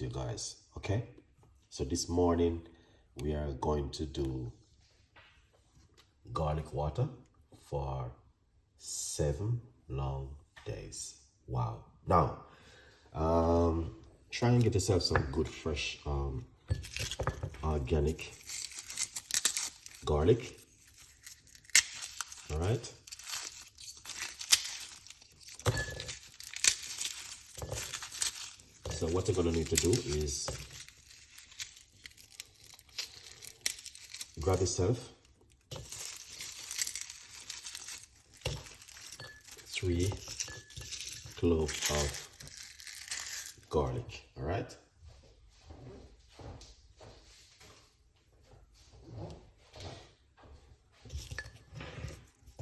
you guys. Okay, so this morning we are going to do garlic water for 7 long days. Wow. Now try and get yourself some good fresh organic garlic. All right, so what you're gonna need to do is grab yourself 3 cloves of garlic. All right,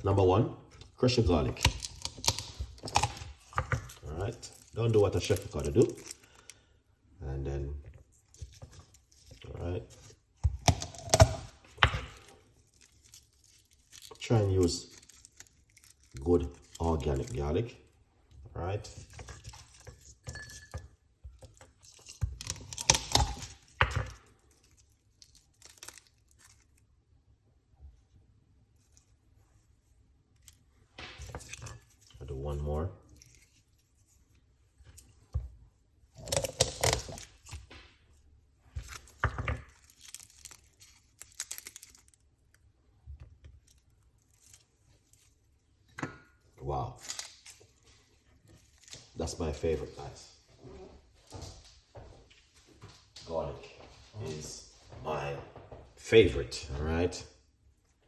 number 1, crush your garlic. All right, don't do what a chef gotta do. And then, all right, try and use good organic garlic. All right, I'll do one more. Wow, that's my favorite, guys. Garlic is my favorite. All right,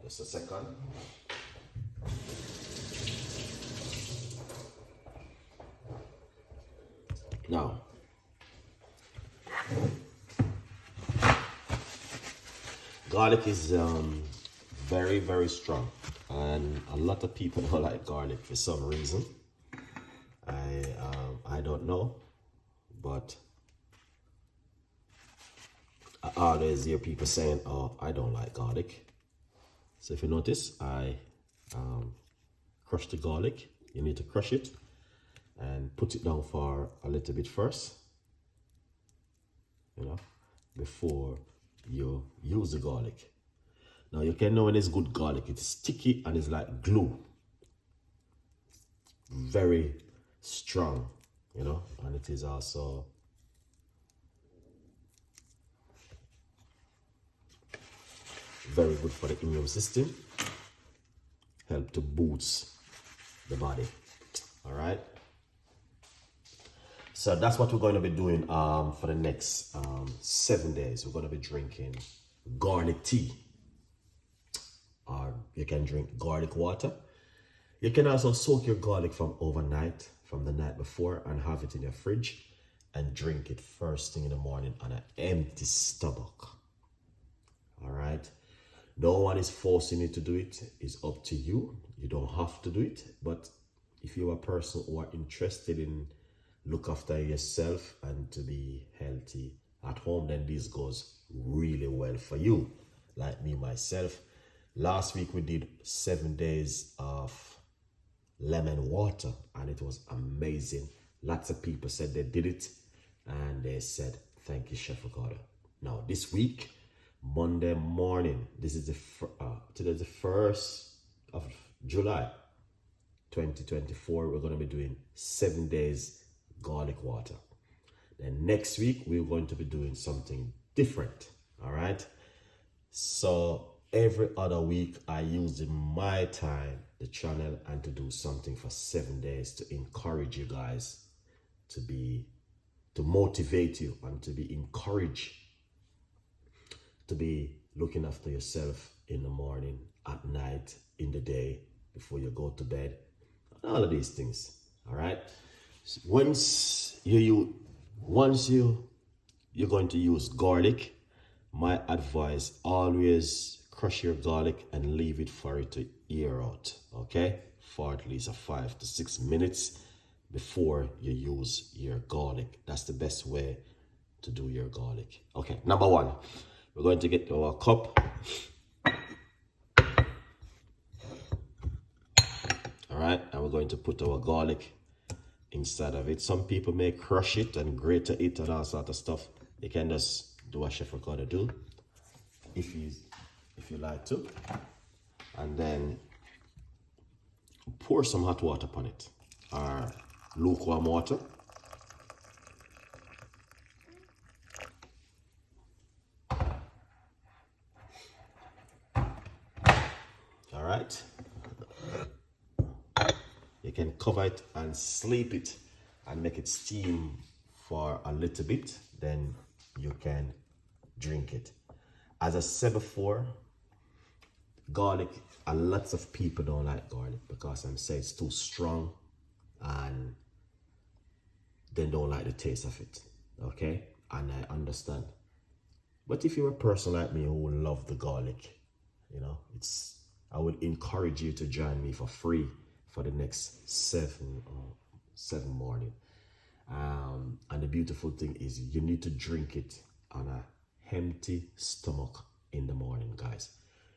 just a second. Now, garlic is very, very strong, and a lot of people don't like garlic for some reason. I don't know, but I always hear people saying, "Oh, I don't like garlic." So if you notice, I crush the garlic. You need to crush it and put it down for a little bit first, you know, before you use the garlic. Now you can know when it's good garlic. It's sticky and it's like glue. Very strong, you know, and it is also very good for the immune system. Help to boost the body. All right. So that's what we're going to be doing for the next 7 days. We're going to be drinking garlic tea, or you can drink garlic water. You can also soak your garlic from overnight, from the night before, and have it in your fridge and drink it first thing in the morning on an empty stomach. All right. No one is forcing you to do it. It's up to you. You don't have to do it. But if you're a person who are interested in look after yourself and to be healthy at home, then this goes really well for you. Like me, myself, last week we did 7 days of lemon water and it was amazing. Lots of people said they did it and they said, "Thank you, Chef Ricardo." Now this week, Monday morning, this is today's the 1st of July 2024. We're going to be doing 7 days garlic water. Then next week we're going to be doing something different. All right, so every other week I use my time, the channel, and to do something for 7 days to encourage you guys to motivate you and to be encouraged to be looking after yourself in the morning, at night, in the day, before you go to bed, all of these things. All right, once you're going to use garlic, my advice, always crush your garlic and leave it for it to air out, okay, for at least 5 to 6 minutes before you use your garlic. That's the best way to do your garlic. Okay, number 1, we're going to get our cup. All right, and we're going to put our garlic inside of it. Some people may crush it and grate it and all sort of stuff. You can just do what Chef Ricardo do if you like to, and then pour some hot water upon it or lukewarm water. All right. You can cover it and sleep it and make it steam for a little bit. Then you can drink it. As I said before, garlic, lots of people don't like garlic because I'm saying it's too strong and they don't like the taste of it. Okay? And I understand. But if you're a person like me who love the garlic, you know, I would encourage you to join me for free for the next seven morning. And the beautiful thing is you need to drink it on a empty stomach in the morning, guys.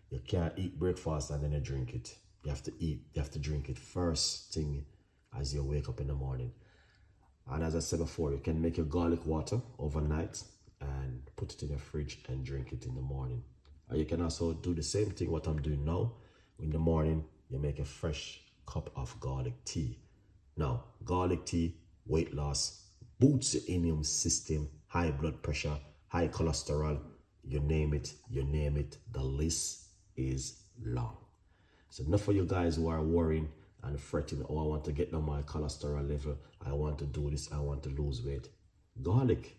You can't eat breakfast and then you drink it. You have to drink it first thing as you wake up in the morning. And as I said before, you can make your garlic water overnight and put it in your fridge and drink it in the morning. Or you can also do the same thing what I'm doing now. In the morning, you make a fresh cup of garlic tea. Now, garlic tea, weight loss, boosts your immune system, high blood pressure, high cholesterol, you name it, the list is long. So enough for you guys who are worrying and fretting, oh, I want to get down my cholesterol level, I want to do this, I want to lose weight. Garlic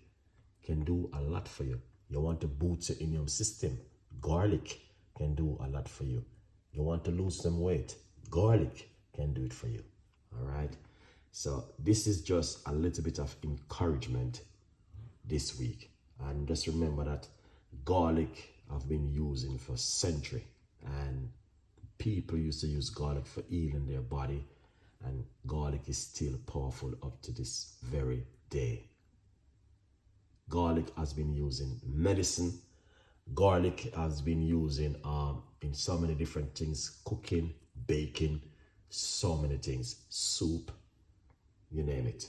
can do a lot for you. You want to boost your immune system, garlic can do a lot for you. You want to lose some weight, garlic can do it for you. All right. So this is just a little bit of encouragement this week. And just remember that garlic I've been using for centuries, and people used to use garlic for healing their body, and garlic is still powerful up to this very day. Garlic has been used in medicine. Garlic has been used in so many different things, cooking, baking, so many things, soup, you name it.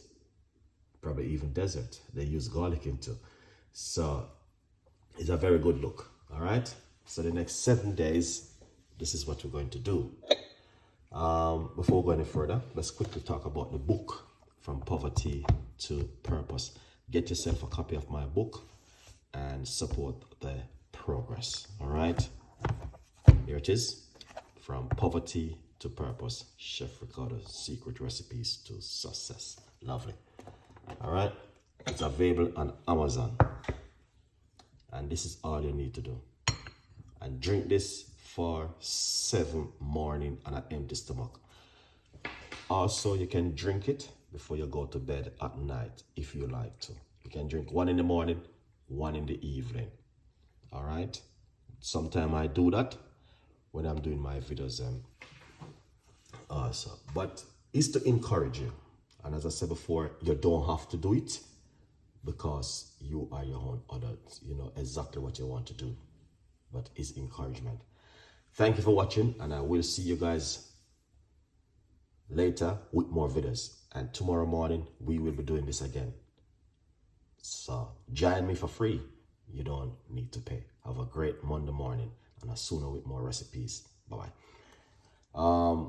Probably even dessert, they use garlic into. So it's a very good look, all right? So the next 7 days, this is what we're going to do. Before we go any further, let's quickly talk about the book, From Poverty to Purpose. Get yourself a copy of my book and support the progress, all right? Here it is, From Poverty to Purpose, Chef Ricardo's Secret Recipes to Success. Lovely. All right, it's available on Amazon. And this is all you need to do. And drink this for 7 mornings on an empty stomach. Also, you can drink it before you go to bed at night if you like to. You can drink 1 in the morning, 1 in the evening. All right. Sometimes I do that when I'm doing my videos. Also, but it's to encourage you. And as I said before, you don't have to do it because you are your own adult. You know exactly what you want to do. But it's encouragement. Thank you for watching, and I will see you guys later with more videos. And tomorrow morning, we will be doing this again. So join me for free. You don't need to pay. Have a great Monday morning, and I'll soon with more recipes. Bye-bye.